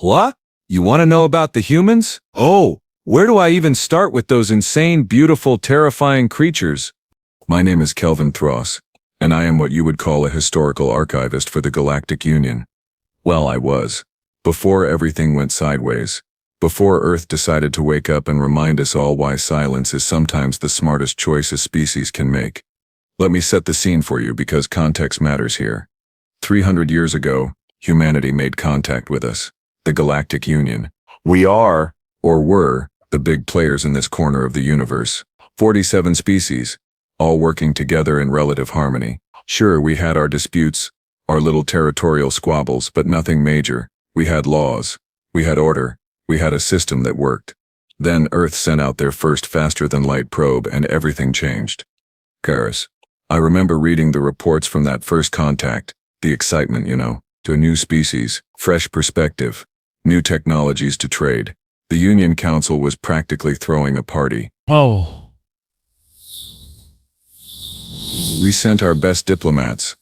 What? You want to know about the humans? Oh, where do I even start with those insane, beautiful, terrifying creatures? My name is Kelvan Thross, and I am what you would call a historical archivist for the Galactic Union. Well, I was. Before everything went sideways. Before Earth decided to wake up and remind us all why silence is sometimes the smartest choice a species can make. Let me set the scene for you because context matters here. 300 years ago, humanity made contact with us, the Galactic Union. We are, or were, the big players in this corner of the universe. 47 species, all working together in relative harmony. Sure, we had our disputes, our little territorial squabbles, but nothing major. We had laws, we had order, we had a system that worked. Then Earth sent out their first faster-than-light probe and everything changed. Karis. I remember reading the reports from that first contact, the excitement, to a new species, fresh perspective, new technologies to trade. The Union Council was practically throwing a party. Oh. We sent our best diplomats,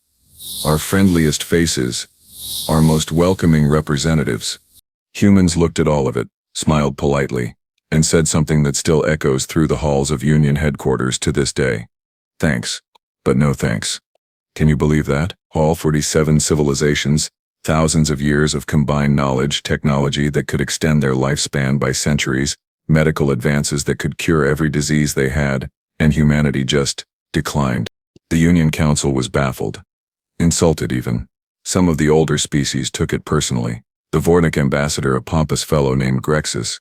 our friendliest faces, our most welcoming representatives. Humans looked at all of it, smiled politely, and said something that still echoes through the halls of Union headquarters to this day. Thanks, but no thanks. Can you believe that? All 47 civilizations, thousands of years of combined knowledge, technology that could extend their lifespan by centuries, medical advances that could cure every disease they had, and humanity just declined. The Union Council was baffled, insulted even. Some of the older species took it personally. The Vornik ambassador, a pompous fellow named Grexus,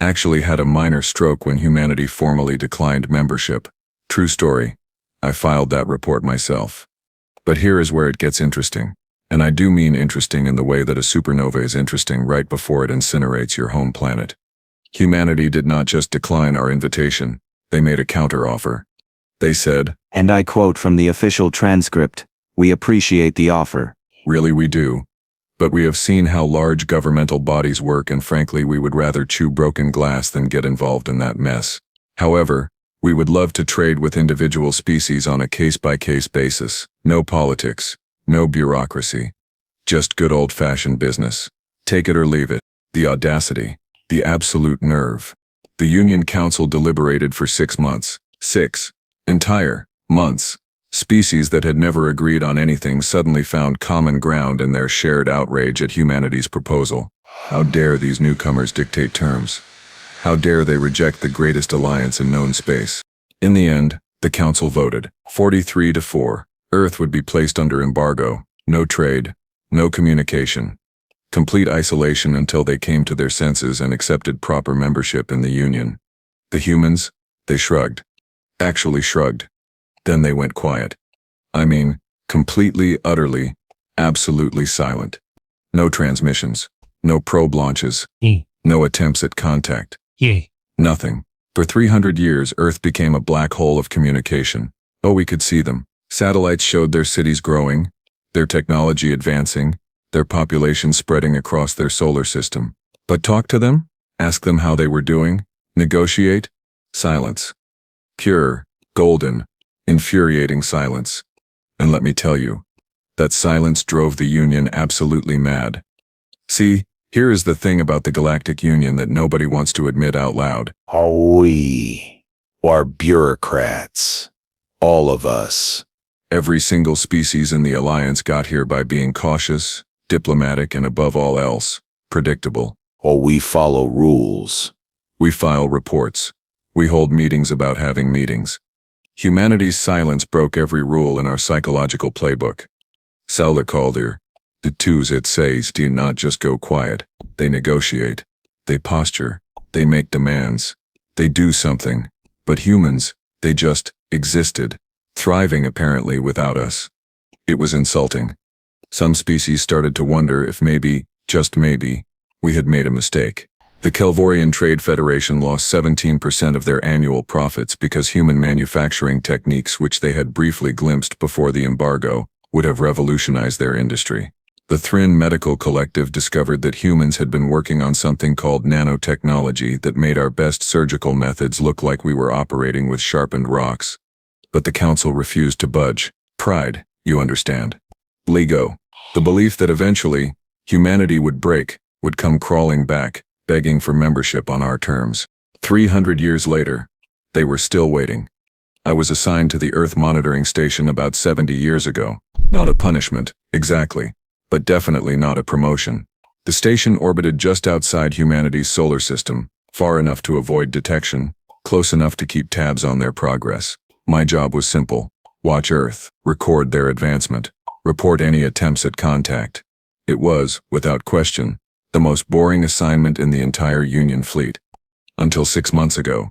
actually had a minor stroke when humanity formally declined membership. True story. I filed that report myself. But here is where it gets interesting. And I do mean interesting in the way that a supernova is interesting right before it incinerates your home planet. Humanity did not just decline our invitation, they made a counteroffer. They said, and I quote from the official transcript, "We appreciate the offer." Really, we do. But we have seen how large governmental bodies work, and frankly, we would rather chew broken glass than get involved in that mess. However, we would love to trade with individual species on a case-by-case basis. No politics, no bureaucracy. Just good old-fashioned business. Take it or leave it. The audacity, the absolute nerve. The Union Council deliberated for 6 months. 6 entire months. Species that had never agreed on anything suddenly found common ground in their shared outrage at humanity's proposal. How dare these newcomers dictate terms? How dare they reject the greatest alliance in known space? In the end, the council voted, 43-4. Earth would be placed under embargo, no trade, no communication. Complete isolation until they came to their senses and accepted proper membership in the Union. The humans, they shrugged. Actually shrugged. Then they went quiet. I mean, completely, utterly, absolutely silent. No transmissions, no probe launches, no attempts at contact. Nothing. For 300 years, Earth became a black hole of communication. Oh, we could see them. Satellites showed their cities growing, their technology advancing, their population spreading across their solar system. But talk to them? Ask them how they were doing? Negotiate? Silence. Pure, golden, infuriating silence. And let me tell you, that silence drove the Union absolutely mad. See, here is the thing about the Galactic Union that nobody wants to admit out loud. We are bureaucrats. All of us. Every single species in the Alliance got here by being cautious, diplomatic, and above all else, predictable. We follow rules. We file reports. We hold meetings about having meetings. Humanity's silence broke every rule in our psychological playbook. Saula Calder, the twos it says do not just go quiet. They negotiate. They posture. They make demands. They do something. But humans, they just existed, thriving apparently without us. It was insulting. Some species started to wonder if maybe, just maybe, we had made a mistake. The Kelvorian Trade Federation lost 17% of their annual profits because human manufacturing techniques, which they had briefly glimpsed before the embargo, would have revolutionized their industry. The Thrin Medical Collective discovered that humans had been working on something called nanotechnology that made our best surgical methods look like we were operating with sharpened rocks. But the council refused to budge. Pride, you understand. Lego. The belief that eventually, humanity would break, would come crawling back, begging for membership on our terms. 300 years later, they were still waiting. I was assigned to the Earth monitoring station about 70 years ago. Not a punishment, exactly, but definitely not a promotion. The station orbited just outside humanity's solar system, far enough to avoid detection, close enough to keep tabs on their progress. My job was simple: watch Earth, record their advancement, report any attempts at contact. It was, without question, the most boring assignment in the entire Union fleet. Until 6 months ago.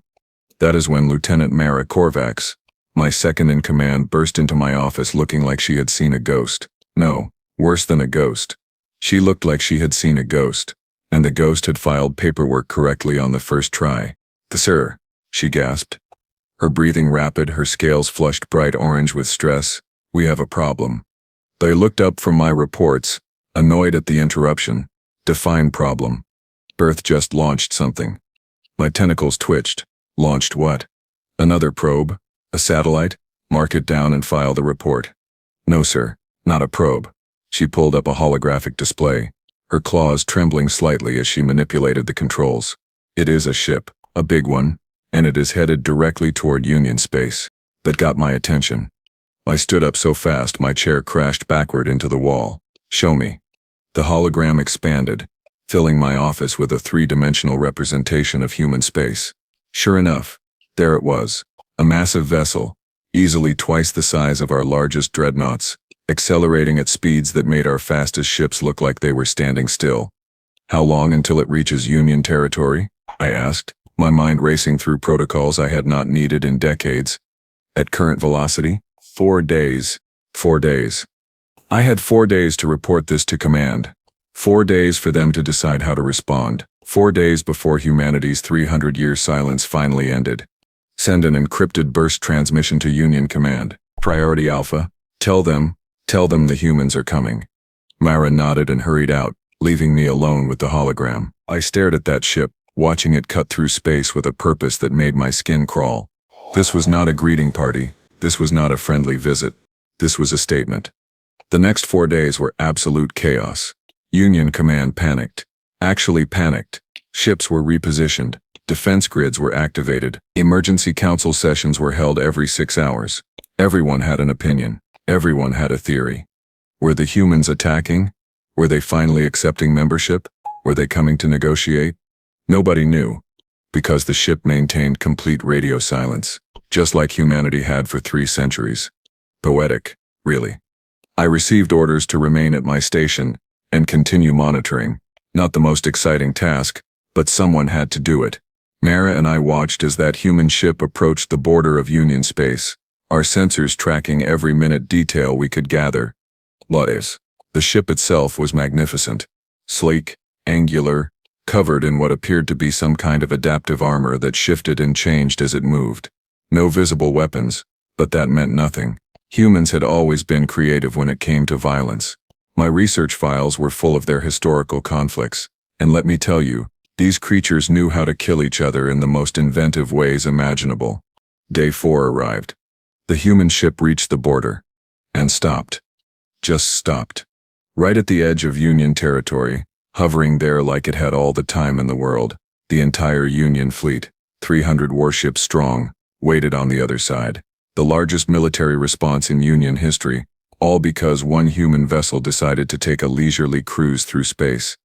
That is when Lieutenant Mara Korvax, my second-in-command, burst into my office looking like she had seen a ghost. No, worse than a ghost. She looked like she had seen a ghost, and the ghost had filed paperwork correctly on the first try. "Sir," she gasped. Her breathing rapid, her scales flushed bright orange with stress. "We have a problem." They looked up from my reports, annoyed at the interruption. "Define problem." Birth just launched something. My tentacles twitched. Launched what? Another probe? A satellite? Mark it down and file the report. "No, sir, not a probe." She pulled up a holographic display, her claws trembling slightly as she manipulated the controls. "It is a ship, a big one, and it is headed directly toward Union space." That got my attention. I stood up so fast my chair crashed backward into the wall. "Show me." The hologram expanded, filling my office with a three-dimensional representation of human space. Sure enough, there it was, a massive vessel, easily twice the size of our largest dreadnoughts, accelerating at speeds that made our fastest ships look like they were standing still. "How long until it reaches Union territory?" I asked, my mind racing through protocols I had not needed in decades. "At current velocity? 4 days. 4 days. I had 4 days to report this to command. 4 days for them to decide how to respond. 4 days before humanity's 300-year silence finally ended. Send an encrypted burst transmission to Union Command. Priority Alpha. Tell them the humans are coming." Mara nodded and hurried out, leaving me alone with the hologram. I stared at that ship, watching it cut through space with a purpose that made my skin crawl. This was not a greeting party. This was not a friendly visit. This was a statement. The next 4 days were absolute chaos. Union Command panicked. Actually panicked. Ships were repositioned. Defense grids were activated. Emergency council sessions were held every 6 hours. Everyone had an opinion. Everyone had a theory. Were the humans attacking? Were they finally accepting membership? Were they coming to negotiate? Nobody knew, because the ship maintained complete radio silence, just like humanity had for 3 centuries. Poetic, really. I received orders to remain at my station and continue monitoring. Not the most exciting task, but someone had to do it. Mara and I watched as that human ship approached the border of Union space, our sensors tracking every minute detail we could gather. Lattes. The ship itself was magnificent. Sleek, angular, covered in what appeared to be some kind of adaptive armor that shifted and changed as it moved. No visible weapons, but that meant nothing. Humans had always been creative when it came to violence. My research files were full of their historical conflicts, and let me tell you, these creatures knew how to kill each other in the most inventive ways imaginable. Day 4 arrived. The human ship reached the border. And stopped. Just stopped. Right at the edge of Union territory, hovering there like it had all the time in the world. The entire Union fleet, 300 warships strong, waited on the other side. The largest military response in Union history, all because one human vessel decided to take a leisurely cruise through space.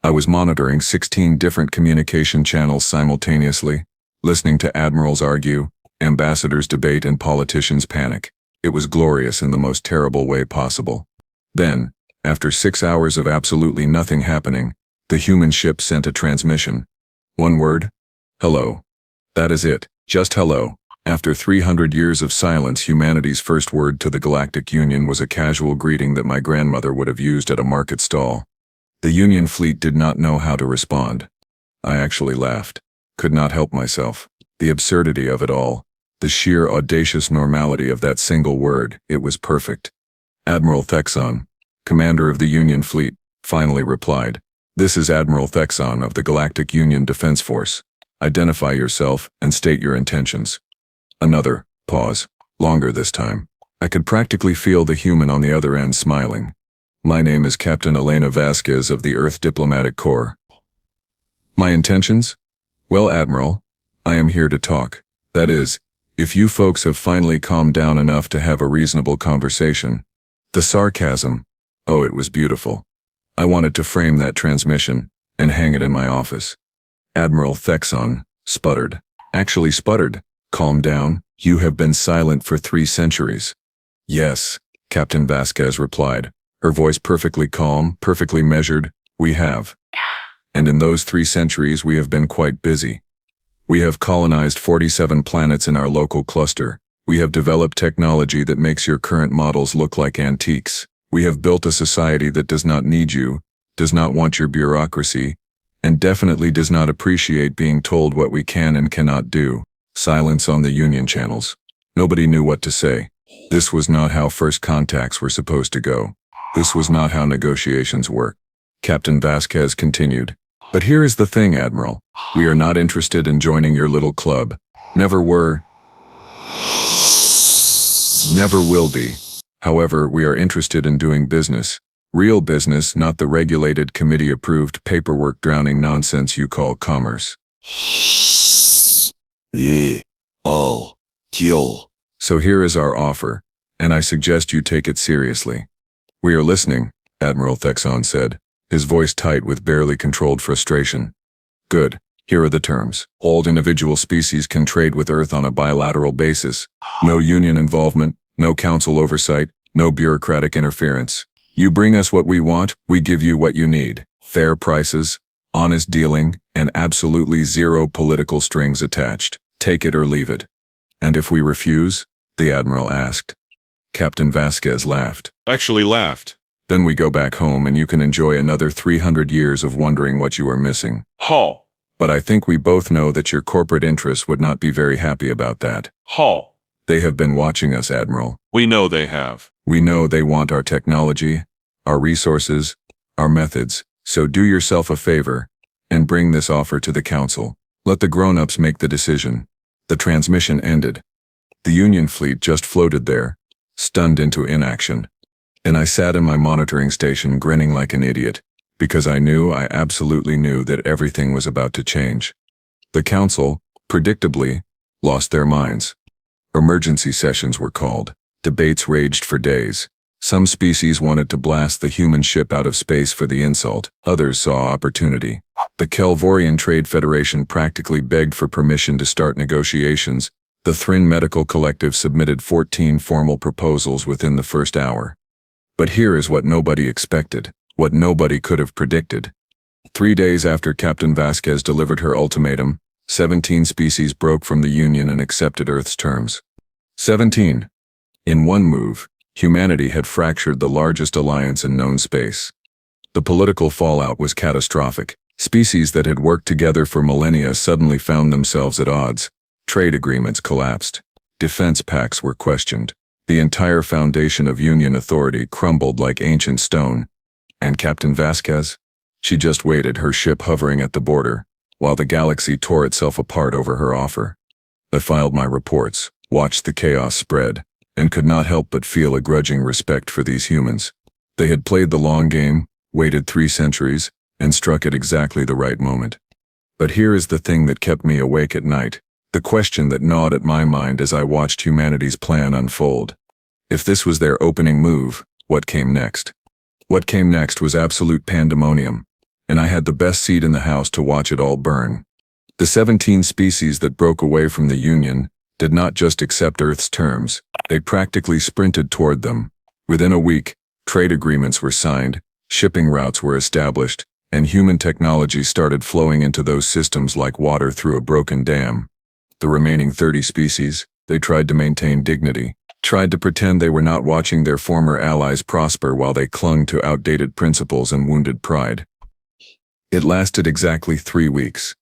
I was monitoring 16 different communication channels simultaneously, listening to admirals argue, ambassadors debate, and politicians panic. It was glorious in the most terrible way possible. Then, after 6 hours of absolutely nothing happening, the human ship sent a transmission. One word: hello. That is it, just hello. After 300 years of silence, humanity's first word to the Galactic Union was a casual greeting that my grandmother would have used at a market stall. The Union fleet did not know how to respond. I actually laughed. Could not help myself. The absurdity of it all. The sheer audacious normality of that single word. It was perfect. Admiral Thexon, commander of the Union fleet, finally replied. "This is Admiral Thexon of the Galactic Union Defense Force. Identify yourself and state your intentions." Another pause, longer this time. I could practically feel the human on the other end smiling. My name is Captain Elena Vasquez of the Earth Diplomatic Corps. My intentions? Well, Admiral, I am here to talk. That is, if you folks have finally calmed down enough to have a reasonable conversation. The sarcasm. Oh, it was beautiful. I wanted to frame that transmission and hang it in my office. Admiral Thexon sputtered. Actually sputtered. Calm down. You have been silent for 3 centuries. Yes, Captain Vasquez replied, her voice perfectly calm, perfectly measured. We have. And in those 3 centuries we have been quite busy. We have colonized 47 planets in our local cluster. We have developed technology that makes your current models look like antiques. We have built a society that does not need you, does not want your bureaucracy, and definitely does not appreciate being told what we can and cannot do. Silence on the Union channels. Nobody knew what to say. This was not how first contacts were supposed to go. This was not how negotiations work. Captain Vasquez continued. But here is the thing, Admiral. We are not interested in joining your little club. Never were. Never will be. However, we are interested in doing business. Real business, not the regulated, committee-approved, paperwork-drowning nonsense you call commerce. Kill. So here is our offer, and I suggest you take it seriously. We are listening, Admiral Thexon said, his voice tight with barely controlled frustration. Good. Here are the terms. All individual species can trade with Earth on a bilateral basis. No Union involvement, no Council oversight, no bureaucratic interference. You bring us what we want, we give you what you need. Fair prices, honest dealing, and absolutely zero political strings attached. Take it or leave it. And if we refuse? The Admiral asked. Captain Vasquez laughed. Actually laughed. Then we go back home and you can enjoy another 300 years of wondering what you are missing. Hall. But I think we both know that your corporate interests would not be very happy about that. Hall. They have been watching us, Admiral. We know they have. We know they want our technology, our resources, our methods, so do yourself a favor and bring this offer to the Council. Let the grown-ups make the decision. The transmission ended. The Union fleet just floated there, stunned into inaction. And I sat in my monitoring station grinning like an idiot, because I absolutely knew that everything was about to change. The Council, predictably, lost their minds. Emergency sessions were called. Debates raged for days. Some species wanted to blast the human ship out of space for the insult. Others saw opportunity. The Kelvorian Trade Federation practically begged for permission to start negotiations. The Thrin Medical Collective submitted 14 formal proposals within the first hour. But here is what nobody expected, what nobody could have predicted. 3 days after Captain Vasquez delivered her ultimatum, 17 species broke from the Union and accepted Earth's terms. 17. In one move, humanity had fractured the largest alliance in known space. The political fallout was catastrophic. Species that had worked together for millennia suddenly found themselves at odds. Trade agreements collapsed. Defense pacts were questioned. The entire foundation of Union authority crumbled like ancient stone. And Captain Vasquez? She just waited, her ship hovering at the border, while the galaxy tore itself apart over her offer. I filed my reports, watched the chaos spread, and could not help but feel a grudging respect for these humans. They had played the long game, waited 3 centuries, and struck at exactly the right moment. But here is the thing that kept me awake at night, the question that gnawed at my mind as I watched humanity's plan unfold. If this was their opening move, what came next? What came next was absolute pandemonium, and I had the best seat in the house to watch it all burn. The 17 species that broke away from the Union did not just accept Earth's terms, they practically sprinted toward them. Within a week, trade agreements were signed, shipping routes were established, and human technology started flowing into those systems like water through a broken dam. The remaining 30 species, they tried to maintain dignity, tried to pretend they were not watching their former allies prosper while they clung to outdated principles and wounded pride. It lasted exactly 3 weeks.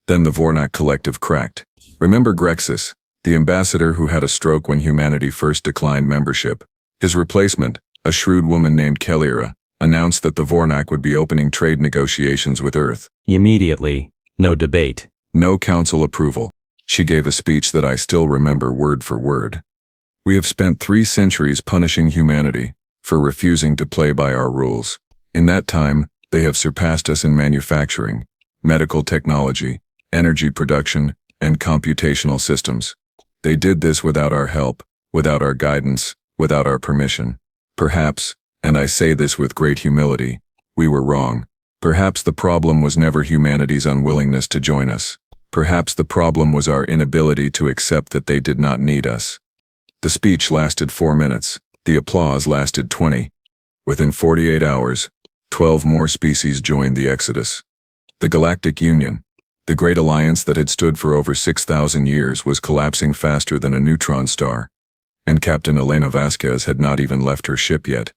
Then the Vornak Collective cracked. Remember Grexus, the ambassador who had a stroke when humanity first declined membership? His replacement, a shrewd woman named Kelira, announced that the Vornak would be opening trade negotiations with Earth. Immediately, no debate. No council approval. She gave a speech that I still remember word for word. We have spent 3 centuries punishing humanity, for refusing to play by our rules. In that time, they have surpassed us in manufacturing, medical technology, energy production, and computational systems. They did this without our help, without our guidance, without our permission. Perhaps, and I say this with great humility, we were wrong. Perhaps the problem was never humanity's unwillingness to join us. Perhaps the problem was our inability to accept that they did not need us. The speech lasted 4 minutes. The applause lasted 20. Within 48 hours, 12 more species joined the exodus. The Galactic Union, the great alliance that had stood for over 6,000 years, was collapsing faster than a neutron star. And Captain Elena Vasquez had not even left her ship yet.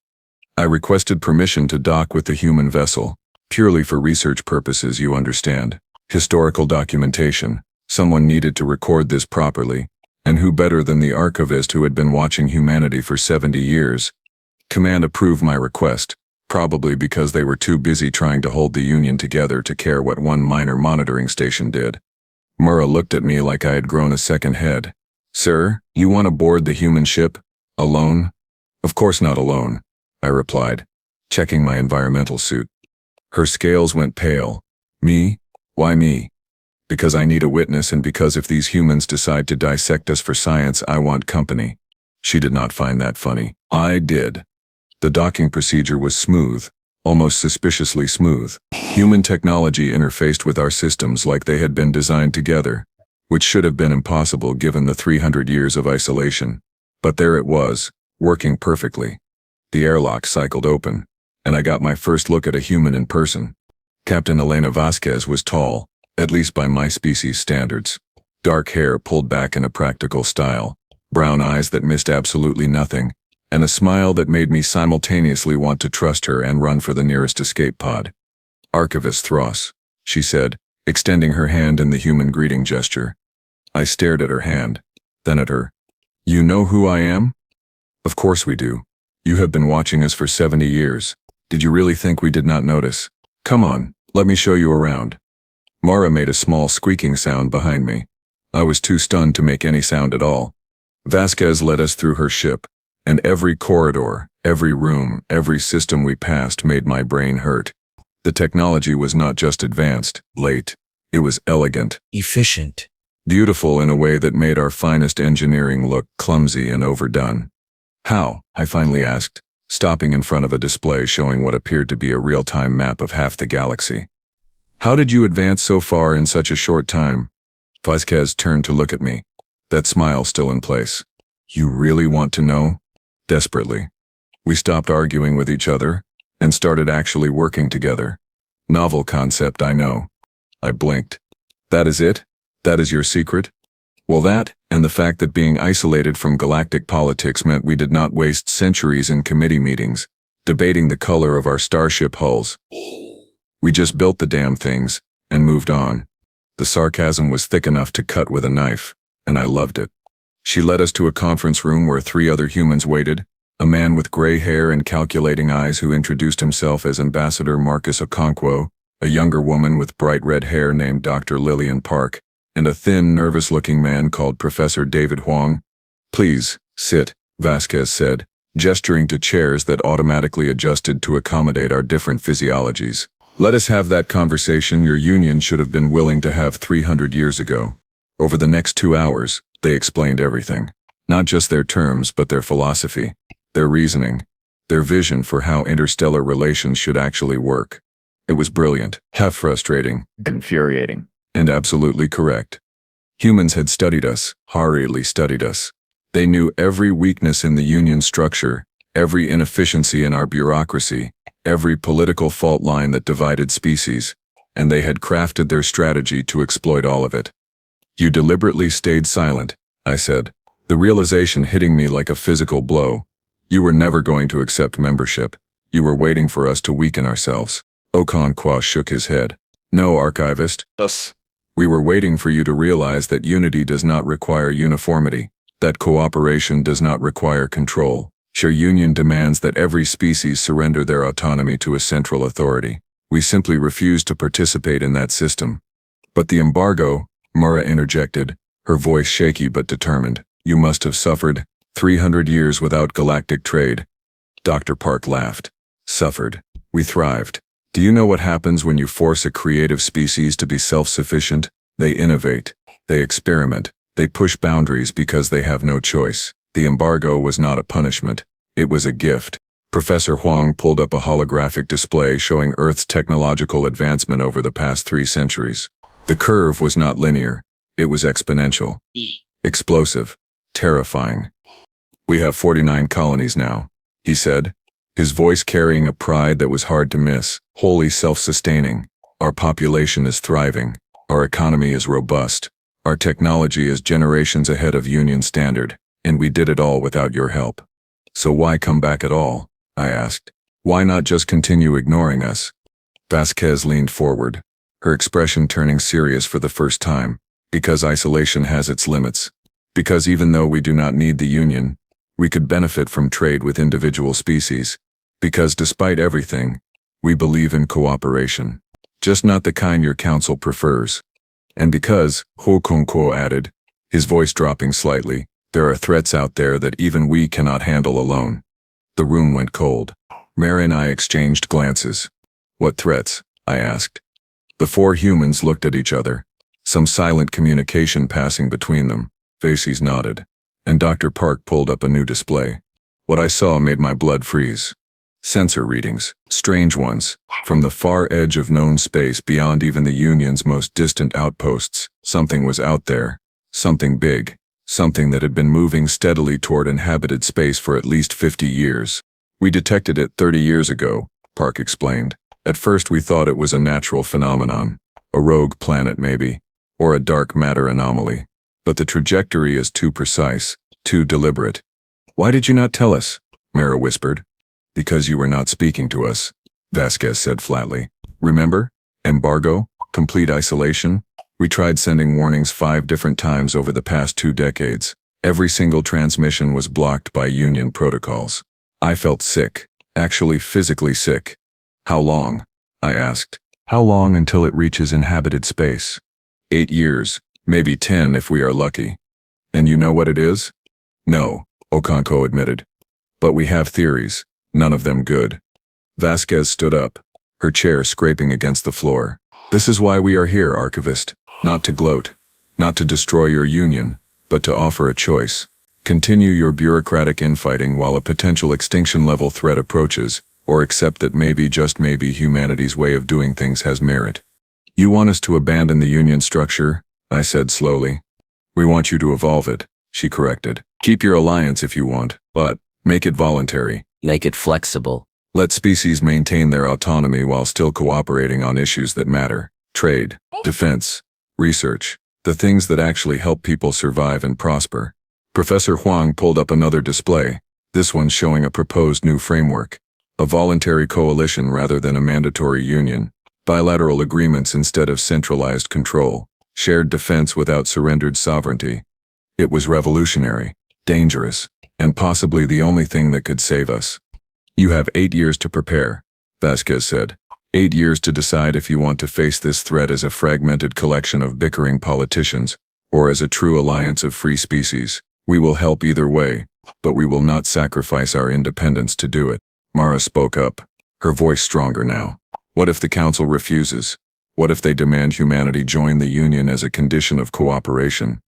I requested permission to dock with the human vessel, purely for research purposes, you understand. Historical documentation. Someone needed to record this properly, and who better than the archivist who had been watching humanity for 70 years? Command approved my request, probably because they were too busy trying to hold the Union together to care what one minor monitoring station did. Murrah looked at me like I had grown a second head. "Sir, you want to board the human ship? Alone?" "Of course not alone," I replied, checking my environmental suit. Her scales went pale. "Me? Why me?" "Because I need a witness, and because if these humans decide to dissect us for science, I want company." She did not find that funny. I did. The docking procedure was smooth, almost suspiciously smooth. Human technology interfaced with our systems like they had been designed together, which should have been impossible given the 300 years of isolation. But there it was, working perfectly. The airlock cycled open, and I got my first look at a human in person. Captain Elena Vasquez was tall, at least by my species standards. Dark hair pulled back in a practical style, brown eyes that missed absolutely nothing, and a smile that made me simultaneously want to trust her and run for the nearest escape pod. "Archivist Thross," she said, extending her hand in the human greeting gesture. I stared at her hand, then at her. "You know who I am?" "Of course we do. You have been watching us for 70 years. Did you really think we did not notice? Come on, let me show you around." Mara made a small squeaking sound behind me. I was too stunned to make any sound at all. Vasquez led us through her ship, and every corridor, every room, every system we passed made my brain hurt. The technology was not just advanced, late. It was elegant, efficient, beautiful in a way that made our finest engineering look clumsy and overdone. "How?" I finally asked, stopping in front of a display showing what appeared to be a real-time map of half the galaxy. "How did you advance so far in such a short time?" Vasquez turned to look at me, that smile still in place. "You really want to know?" Desperately. We stopped arguing with each other and started actually working together. Novel concept, I know. I blinked. "That is it? That is your secret?" Well, that, and the fact that being isolated from galactic politics meant we did not waste centuries in committee meetings, debating the color of our starship hulls. We just built the damn things, and moved on. The sarcasm was thick enough to cut with a knife, and I loved it. She led us to a conference room where 3 other humans waited, a man with gray hair and calculating eyes who introduced himself as Ambassador Marcus Okonkwo, a younger woman with bright red hair named Dr. Lillian Park, and a thin, nervous-looking man called Professor David Huang. "Please, sit," Vasquez said, gesturing to chairs that automatically adjusted to accommodate our different physiologies. "Let us have that conversation your union should have been willing to have 300 years ago." Over the next 2 hours, they explained everything. Not just their terms, but their philosophy, their reasoning, their vision for how interstellar relations should actually work. It was brilliant, half frustrating, infuriating, and absolutely correct. Humans had studied us, hurriedly studied us. They knew every weakness in the union structure, every inefficiency in our bureaucracy, every political fault line that divided species, and they had crafted their strategy to exploit all of it. "You deliberately stayed silent," I said, the realization hitting me like a physical blow. "You were never going to accept membership. You were waiting for us to weaken ourselves." Okonkwo shook his head. "No, archivist. us. We were waiting for you to realize that unity does not require uniformity, that cooperation does not require control. Your union demands that every species surrender their autonomy to a central authority. We simply refuse to participate in that system." "But the embargo," Murrah interjected, her voice shaky but determined. "You must have suffered 300 years without galactic trade." Dr. Park laughed. Suffered. We thrived. Do you know what happens when you force a creative species to be self-sufficient? They innovate. They experiment. They push boundaries because they have no choice. The embargo was not a punishment. It was a gift. Professor Huang pulled up a holographic display showing Earth's technological advancement over the past 3 centuries. The curve was not linear. It was exponential. Explosive. Terrifying. We have 49 colonies now, he said, his voice carrying a pride that was hard to miss, wholly self-sustaining. Our population is thriving. Our economy is robust. Our technology is generations ahead of Union standard, and we did it all without your help. So why come back at all? I asked. Why not just continue ignoring us? Vasquez leaned forward, her expression turning serious for the first time. Because isolation has its limits. Because even though we do not need the Union, we could benefit from trade with individual species. Because despite everything, we believe in cooperation. Just not the kind your council prefers. And because, Ho Kong added, his voice dropping slightly, there are threats out there that even we cannot handle alone. The room went cold. Mary and I exchanged glances. What threats? I asked. The 4 humans looked at each other. Some silent communication passing between them. Vasquez nodded. And Dr. Park pulled up a new display. What I saw made my blood freeze. Sensor readings, strange ones, from the far edge of known space beyond even the Union's most distant outposts. Something was out there. Something big. Something that had been moving steadily toward inhabited space for at least 50 years. We detected it 30 years ago, Park explained. At first we thought it was a natural phenomenon. A rogue planet maybe. Or a dark matter anomaly. But the trajectory is too precise, too deliberate. Why did you not tell us? Mara whispered. Because you were not speaking to us, Vasquez said flatly. Remember? Embargo? Complete isolation? We tried sending warnings 5 different times over the past 2 decades. Every single transmission was blocked by Union protocols. I felt sick, actually physically sick. How long? I asked. How long until it reaches inhabited space? 8 years, maybe 10 if we are lucky. And you know what it is? No, Okonko admitted. But we have theories, none of them good. Vasquez stood up, her chair scraping against the floor. This is why we are here, archivist. Not to gloat, not to destroy your Union, but to offer a choice. Continue your bureaucratic infighting while a potential extinction-level threat approaches, or accept that maybe, just maybe, humanity's way of doing things has merit. You want us to abandon the Union structure? I said slowly. We want you to evolve it, she corrected. Keep your alliance if you want, but make it voluntary. Make it flexible. Let species maintain their autonomy while still cooperating on issues that matter. Trade, defense, research, the things that actually help people survive and prosper. Professor Huang pulled up another display, this one showing a proposed new framework. A voluntary coalition rather than a mandatory union. Bilateral agreements instead of centralized control. Shared defense without surrendered sovereignty. It was revolutionary, dangerous, and possibly the only thing that could save us. You have 8 years to prepare, Vasquez said. 8 years to decide if you want to face this threat as a fragmented collection of bickering politicians, or as a true alliance of free species. We will help either way, but we will not sacrifice our independence to do it. Mara spoke up, her voice stronger now. What if the Council refuses? What if they demand humanity join the Union as a condition of cooperation?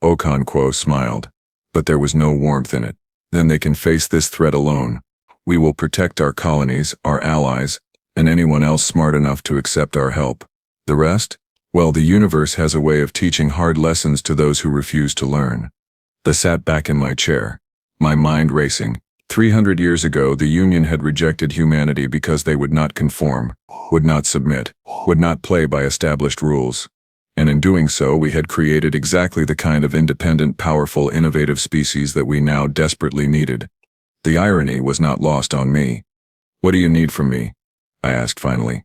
Okonkwo smiled, but there was no warmth in it. Then they can face this threat alone. We will protect our colonies, our allies, and anyone else smart enough to accept our help. The rest? Well, the universe has a way of teaching hard lessons to those who refuse to learn. I sat back in my chair, my mind racing. 300 years ago, the Union had rejected humanity because they would not conform, would not submit, would not play by established rules. And in doing so, we had created exactly the kind of independent, powerful, innovative species that we now desperately needed. The irony was not lost on me. What do you need from me? I asked finally.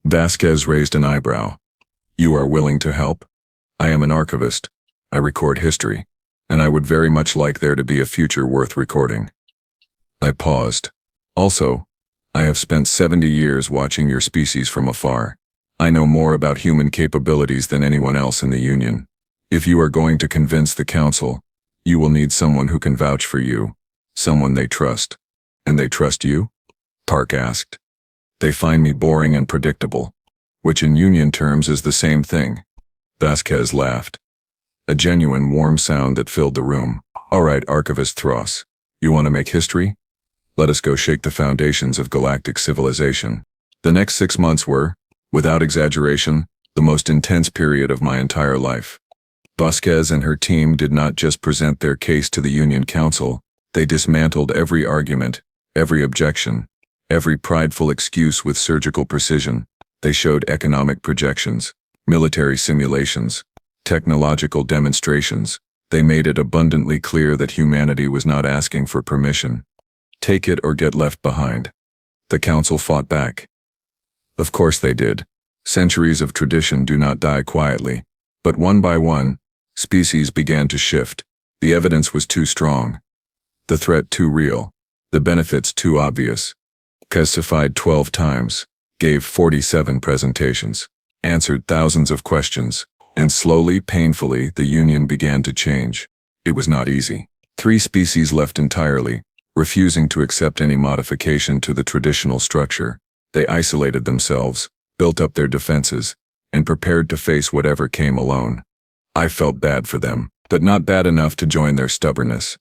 Vasquez raised an eyebrow. You are willing to help? I am an archivist. I record history, and I would very much like there to be a future worth recording. I paused. Also, I have spent 70 years watching your species from afar. I know more about human capabilities than anyone else in the Union. If you are going to convince the Council, you will need someone who can vouch for you, someone they trust. And they trust you? Park asked. They find me boring and predictable, which in Union terms is the same thing. Vasquez laughed. A genuine warm sound that filled the room. All right, archivist Thross. You want to make history? Let us go shake the foundations of galactic civilization. The next 6 months were, without exaggeration, the most intense period of my entire life. Vasquez and her team did not just present their case to the Union Council, they dismantled every argument, every objection, every prideful excuse with surgical precision. They showed economic projections, military simulations, technological demonstrations. They made it abundantly clear that humanity was not asking for permission. Take it or get left behind. The council fought back. Of course they did. Centuries of tradition do not die quietly. But one by one, species began to shift. The evidence was too strong. The threat too real. The benefits too obvious. Testified 12 times, gave 47 presentations, answered thousands of questions, and slowly, painfully, the Union began to change. It was not easy. 3 species left entirely, refusing to accept any modification to the traditional structure. They isolated themselves, built up their defenses, and prepared to face whatever came alone. I felt bad for them, but not bad enough to join their stubbornness.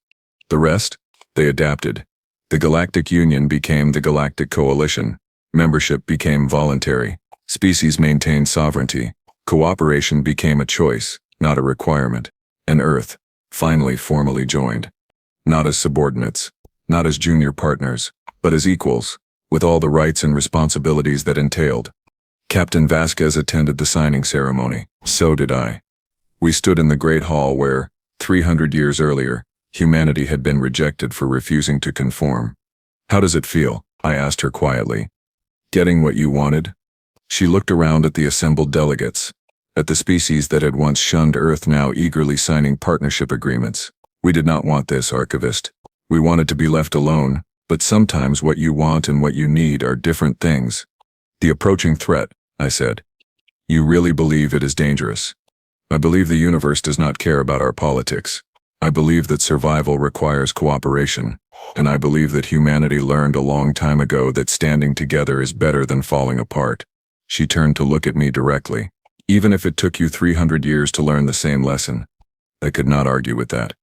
The rest? They adapted. The Galactic Union became the Galactic Coalition. Membership became voluntary. Species maintained sovereignty. Cooperation became a choice, not a requirement. And Earth, finally formally joined. Not as subordinates, not as junior partners, but as equals, with all the rights and responsibilities that entailed. Captain Vasquez attended the signing ceremony. So did I. We stood in the Great Hall where, 300 years earlier, humanity had been rejected for refusing to conform. How does it feel? I asked her quietly. Getting what you wanted? She looked around at the assembled delegates, at the species that had once shunned Earth now eagerly signing partnership agreements. We did not want this, archivist. We wanted to be left alone, but sometimes what you want and what you need are different things. The approaching threat, I said. You really believe it is dangerous? I believe the universe does not care about our politics. I believe that survival requires cooperation, and I believe that humanity learned a long time ago that standing together is better than falling apart. She turned to look at me directly. Even if it took you 300 years to learn the same lesson. I could not argue with that.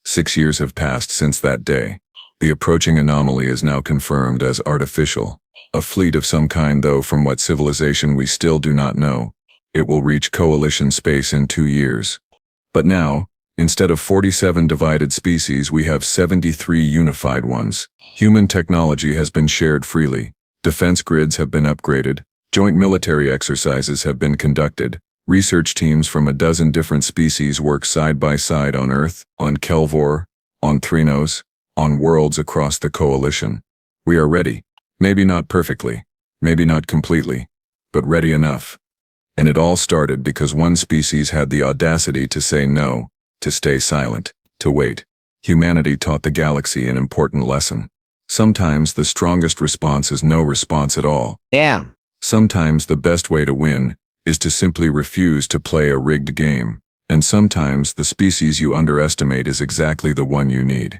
6 years have passed since that day. The approaching anomaly is now confirmed as artificial. A fleet of some kind, though from what civilization we still do not know. It will reach coalition space in 2 years. But now, instead of 47 divided species, we have 73 unified ones. Human technology has been shared freely. Defense grids have been upgraded. Joint military exercises have been conducted. Research teams from a dozen different species work side by side on Earth, on Kelvor, on Thrinos, on worlds across the coalition. We are ready. Maybe not perfectly, maybe not completely, but ready enough. And it all started because one species had the audacity to say no, to stay silent, to wait. Humanity taught the galaxy an important lesson. Sometimes the strongest response is no response at all. Damn. Sometimes the best way to win is to simply refuse to play a rigged game. And sometimes the species you underestimate is exactly the one you need.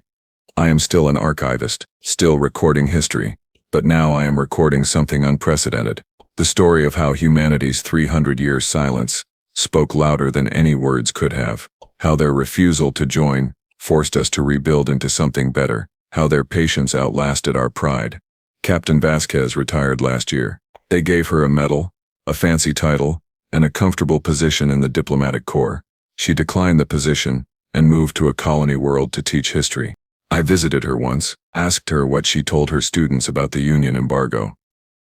I am still an archivist, still recording history, but now I am recording something unprecedented. The story of how humanity's 300-year silence spoke louder than any words could have. How their refusal to join forced us to rebuild into something better. How their patience outlasted our pride. Captain Vasquez retired last year. They gave her a medal, a fancy title, and a comfortable position in the diplomatic corps. She declined the position and moved to a colony world to teach history. I visited her once, asked her what she told her students about the Union embargo.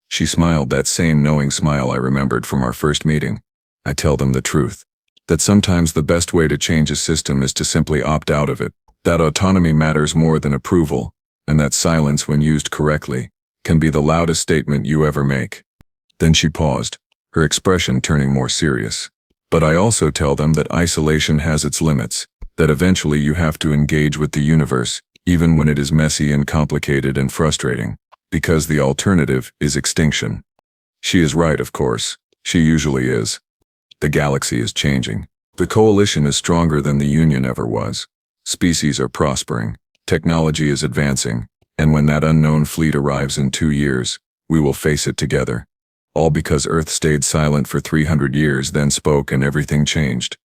She smiled, that same knowing smile I remembered from our first meeting. I tell them the truth. That sometimes the best way to change a system is to simply opt out of it. That autonomy matters more than approval, and that silence, when used correctly, can be the loudest statement you ever make. Then she paused, her expression turning more serious. But I also tell them that isolation has its limits, that eventually you have to engage with the universe, even when it is messy and complicated and frustrating, because the alternative is extinction. She is right, of course. She usually is. The galaxy is changing. The coalition is stronger than the Union ever was. Species are prospering. Technology is advancing. And when that unknown fleet arrives in 2 years, we will face it together. All because Earth stayed silent for 300 years, then spoke and everything changed.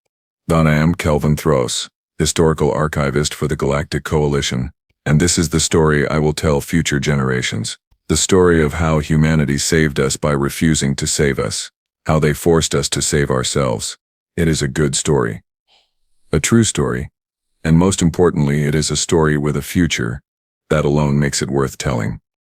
I am Kelvan Thross, historical archivist for the Galactic Coalition, and this is the story I will tell future generations. The story of how humanity saved us by refusing to save us, how they forced us to save ourselves. It is a good story. A true story. And most importantly, it is a story with a future. That alone makes it worth telling.